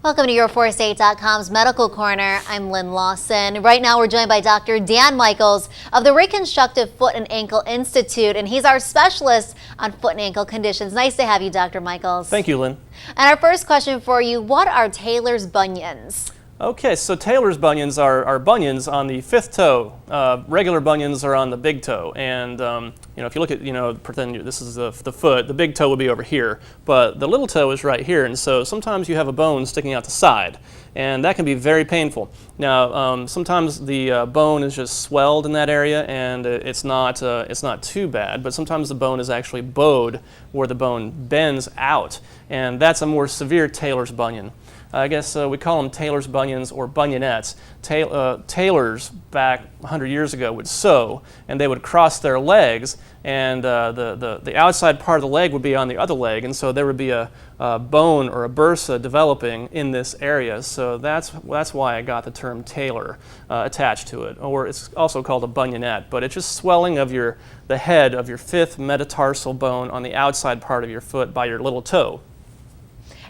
Welcome to your4state.com's Medical Corner. I'm Lynn Lawson. Right now we're joined by Dr. Dan Michaels of the Reconstructive Foot and Ankle Institute, and he's our specialist on foot and ankle conditions. Nice to have you, Dr. Michaels. Thank you, Lynn. And our first question for you, what are Tailors bunions? Okay, so Tailors bunions are bunions on the fifth toe. Regular bunions are on the big toe, and if you look at, pretend this is the foot, the big toe would be over here, but the little toe is right here, and so sometimes you have a bone sticking out the side, and that can be very painful. Now, sometimes the bone is just swelled in that area, and it's not too bad, but sometimes the bone is actually bowed, where the bone bends out, and that's a more severe Tailors bunion. I guess we call them Tailors bunions or bunionettes. Tailors back 100 years ago would sew, and they would cross their legs, and the outside part of the leg would be on the other leg, and so there would be a bone or a bursa developing in this area. So that's why I got the term Tailor attached to it, or it's also called a bunionette. But it's just swelling of the head of your fifth metatarsal bone on the outside part of your foot by your little toe.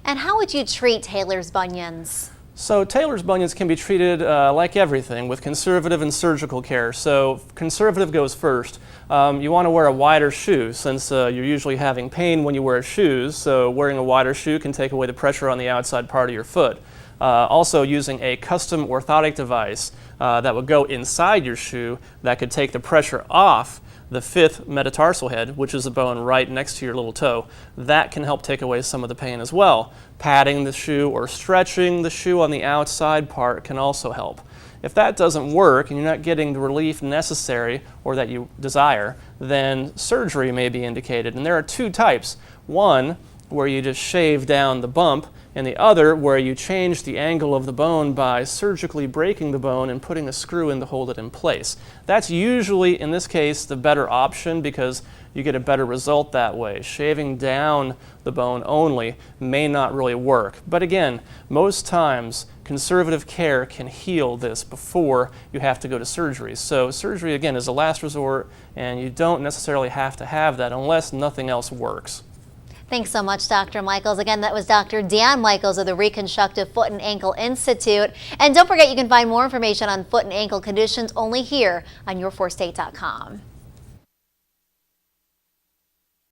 And how would you treat Tailors bunions? So Tailors bunions can be treated like everything, with conservative and surgical care. So conservative goes first. You want to wear a wider shoe, since you're usually having pain when you wear shoes, so wearing a wider shoe can take away the pressure on the outside part of your foot. Also using a custom orthotic device that would go inside your shoe that could take the pressure off the fifth metatarsal head, which is the bone right next to your little toe. That can help take away some of the pain as well. Padding the shoe or stretching the shoe on the outside part can also help. If that doesn't work and you're not getting the relief necessary or that you desire, then surgery may be indicated. And there are two types. One, where you just shave down the bump, and the other where you change the angle of the bone by surgically breaking the bone and putting a screw in to hold it in place. That's usually, in this case, the better option because you get a better result that way. Shaving down the bone only may not really work. But again, most times conservative care can heal this before you have to go to surgery. So surgery, again, is a last resort, and you don't necessarily have to have that unless nothing else works. Thanks so much, Dr. Michaels. Again, that was Dr. Dan Michaels of the Reconstructive Foot and Ankle Institute. And don't forget, you can find more information on foot and ankle conditions only here on your4state.com.